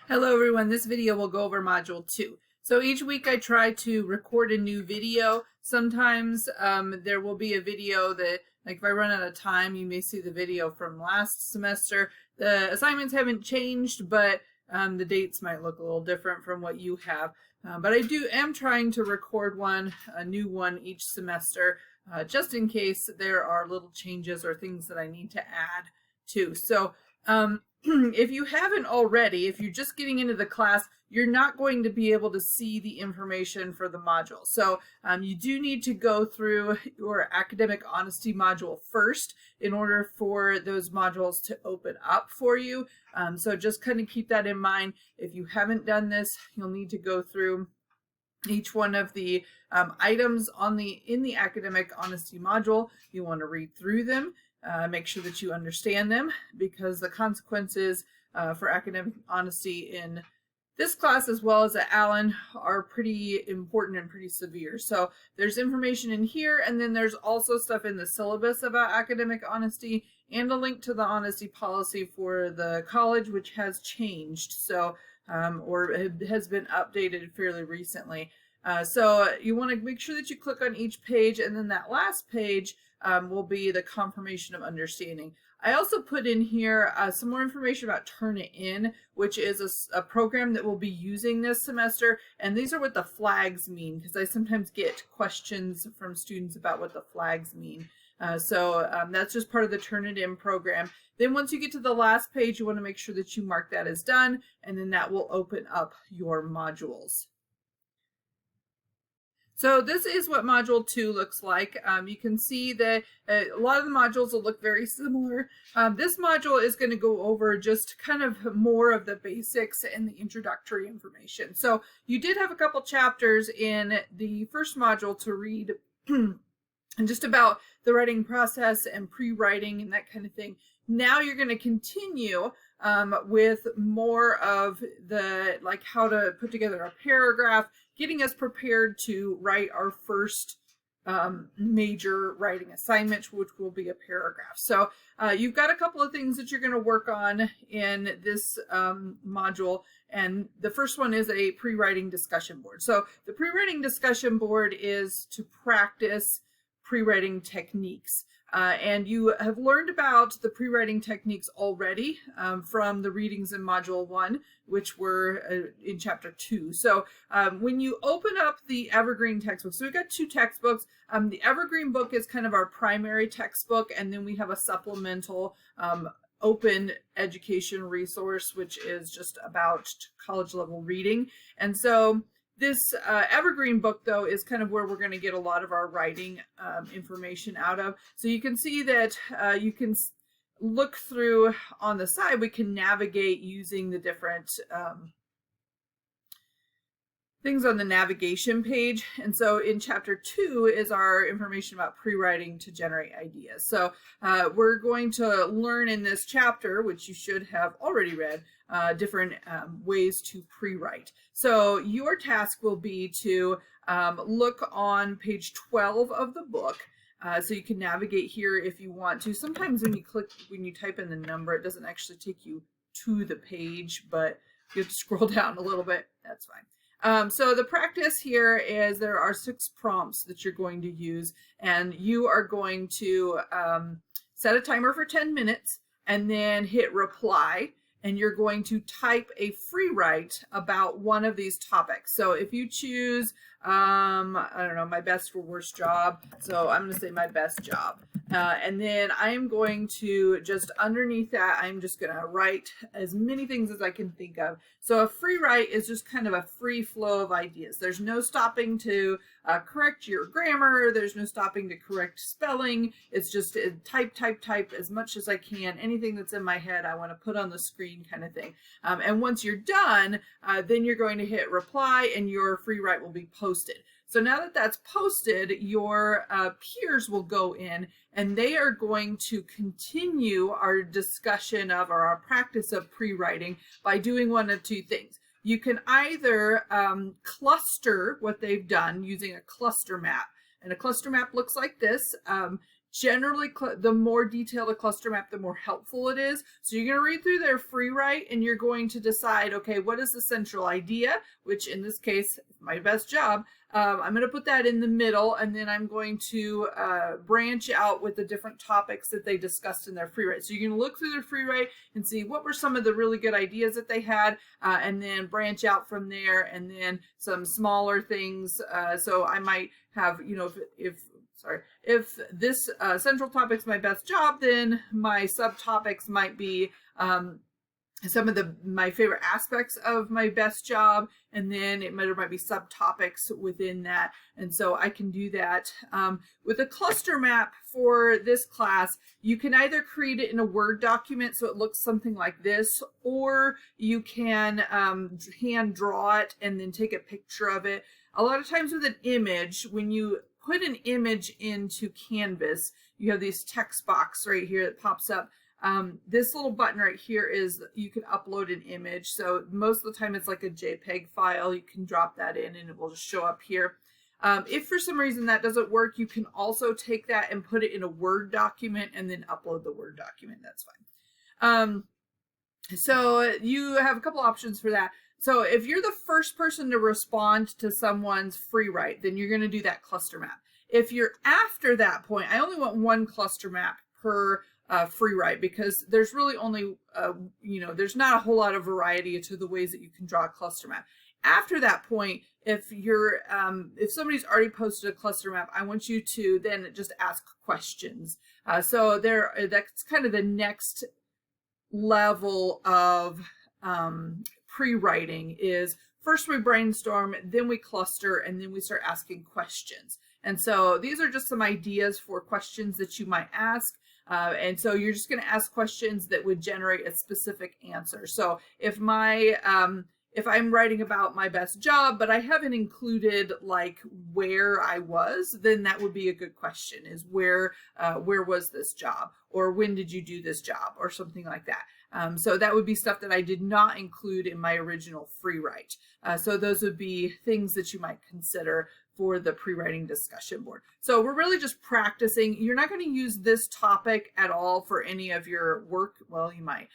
Hello everyone, this video will go over Module 2. So each week I try to record a new video. Sometimes there will be a video that, like if I run out of time, you may see the video from last semester. The assignments haven't changed, but the dates might look a little different from what you have. But I am trying to record a new one each semester, just in case there are little changes or things that I need to add to. So if you haven't already, if you're just getting into the class, you're not going to be able to see the information for the module. So you do need to go through your academic honesty module first in order for those modules to open up for you. So just kind of keep that in mind. If you haven't done this, you'll need to go through each one of the items in the academic honesty module. You want to read through them. Make sure that you understand them, because the consequences for academic honesty in this class as well as at Allen are pretty important and pretty severe. So there's information in here, and then there's also stuff in the syllabus about academic honesty and a link to the honesty policy for the college, which has changed, so or has been updated fairly recently. So you want to make sure that you click on each page, and then that last page will be the confirmation of understanding. I also put in here some more information about Turnitin, which is a program that we'll be using this semester. And these are what the flags mean, because I sometimes get questions from students about what the flags mean. So that's just part of the Turnitin program. Then once you get to the last page, you want to make sure that you mark that as done, and then that will open up your modules. So this is what Module 2 looks like. You can see that a lot of the modules will look very similar. This module is going to go over just kind of more of the basics and the introductory information. So you did have a couple chapters in the first module to read and just about the writing process and pre-writing and that kind of thing. Now you're going to continue with more of the, like, how to put together a paragraph, getting us prepared to write our first major writing assignment, which will be a paragraph. So you've got a couple of things that you're going to work on in this module, and the first one is a pre-writing discussion board. So the pre-writing discussion board is to practice pre-writing techniques. And you have learned about the pre-writing techniques already from the readings in Module 1, which were in Chapter 2. So when you open up the Evergreen textbook, so we've got two textbooks. The Evergreen book is kind of our primary textbook, and then we have a supplemental open education resource, which is just about college level reading. And so this Evergreen book, though, is kind of where we're going to get a lot of our writing information out of. So you can see that you can look through on the side. We can navigate using the different things on the navigation page. And so in Chapter 2 is our information about pre-writing to generate ideas. So we're going to learn in this chapter, which you should have already read, different ways to pre-write. So your task will be to look on page 12 of the book. So you can navigate here if you want to. Sometimes when you type in the number, it doesn't actually take you to the page, but you have to scroll down a little bit. That's fine. So the practice here is there are 6 prompts that you're going to use, and you are going to set a timer for 10 minutes and then hit reply, and you're going to type a free write about one of these topics. So if you choose, I don't know, my best or worst job, so I'm going to say my best job. And then I'm going to just underneath that, I'm just going to write as many things as I can think of. So a free write is just kind of a free flow of ideas. There's no stopping to correct your grammar. There's no stopping to correct spelling. It's just type as much as I can. Anything that's in my head, I want to put on the screen kind of thing. And once you're done, then you're going to hit reply, and your free write will be posted. So now that that's posted, your peers will go in, and they are going to continue our discussion of, or our practice of pre-writing by doing one of two things. You can either cluster what they've done using a cluster map. And a cluster map looks like this. Generally, the more detailed a cluster map, the more helpful it is. So you're going to read through their free write, and you're going to decide, okay, what is the central idea, which in this case, my best job. I'm going to put that in the middle, and then I'm going to branch out with the different topics that they discussed in their free write. So you're going to look through their free write and see what were some of the really good ideas that they had, and then branch out from there, and then some smaller things. So I might have, if this central topic's my best job, then my subtopics might be some of my favorite aspects of my best job, and then there might be subtopics within that, and so I can do that. With a cluster map for this class, you can either create it in a Word document so it looks something like this, or you can hand draw it and then take a picture of it. A lot of times with an image, when you put an image into Canvas, you have this text box right here that pops up. This little button right here is you can upload an image. So most of the time it's like a JPEG file. You can drop that in and it will just show up here. If for some reason that doesn't work, you can also take that and put it in a Word document and then upload the Word document. That's fine. So you have a couple options for that. So if you're the first person to respond to someone's free write, then you're going to do that cluster map. If you're after that point, I only want one cluster map per free write, because there's really only, there's not a whole lot of variety to the ways that you can draw a cluster map. After that point, if you're, if somebody's already posted a cluster map, I want you to then just ask questions. So that's kind of the next level of pre-writing is first we brainstorm, then we cluster, and then we start asking questions. And so these are just some ideas for questions that you might ask. And so you're just going to ask questions that would generate a specific answer. So if if I'm writing about my best job, but I haven't included like where I was, then that would be a good question, is where was this job, or when did you do this job, or something like that. So that would be stuff that I did not include in my original free write. So those would be things that you might consider for the pre-writing discussion board. So we're really just practicing. You're not going to use this topic at all for any of your work. Well, you might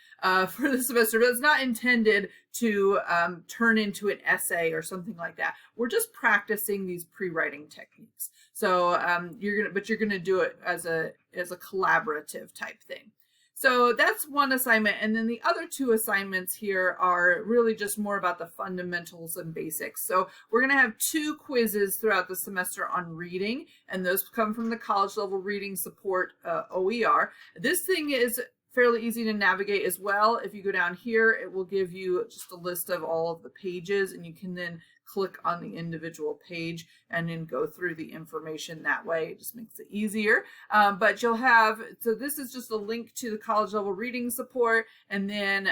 for the semester, but it's not intended to turn into an essay or something like that. We're just practicing these pre-writing techniques. So you're gonna do it as a collaborative type thing. So that's one assignment, and then the other two assignments here are really just more about the fundamentals and basics. So we're going to have 2 quizzes throughout the semester on reading, and those come from the college level reading support OER. This thing is fairly easy to navigate as well. If you go down here, it will give you just a list of all of the pages, and you can then click on the individual page and then go through the information that way. It just makes it easier. But you'll have, so this is just a link to the college level reading support, and then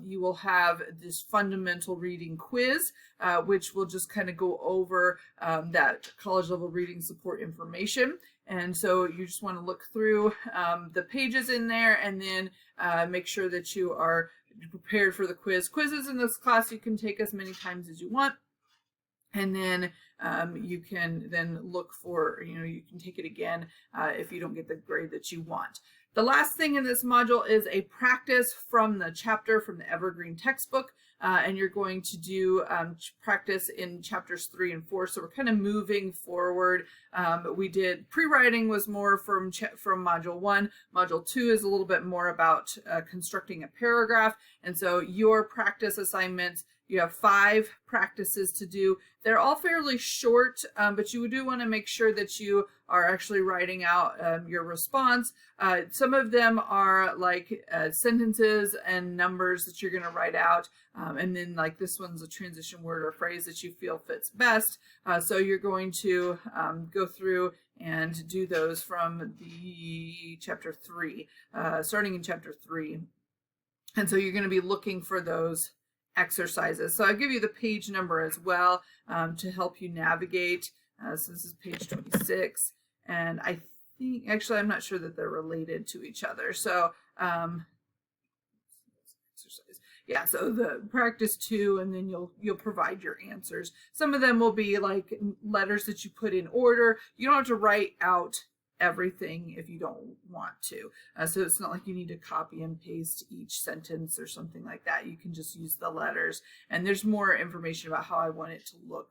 you will have this fundamental reading quiz, which will just kind of go over that college level reading support information. And so you just want to look through the pages in there, and then make sure that you are prepared for the quiz. Quizzes in this class you can take as many times as you want. And then you can then look for, you can take it again if you don't get the grade that you want. The last thing in this module is a practice from the chapter from the Evergreen textbook. And you're going to do practice in chapters 3 and 4. So we're kind of moving forward. We did pre-writing was more from module 1. Module 2 is a little bit more about constructing a paragraph. And so your practice assignments, you have 5 practices to do. They're all fairly short, but you do want to make sure that you are actually writing out your response. Some of them are like sentences and numbers that you're going to write out. And then like this one's a transition word or phrase that you feel fits best. So you're going to go through and do those from the chapter 3, starting in chapter 3. And so you're going to be looking for those exercises. So I'll give you the page number as well to help you navigate. So this is page 26, and I think, actually, I'm not sure that they're related to each other. So exercise. Yeah, so the practice 2, and then you'll provide your answers. Some of them will be like letters that you put in order. You don't have to write out everything if you don't want to. So it's not like you need to copy and paste each sentence or something like that. You can just use the letters, and there's more information about how I want it to look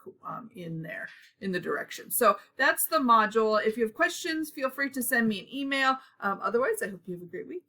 in there in the directions. So that's the module. If you have questions, feel free to send me an email. Otherwise, I hope you have a great week.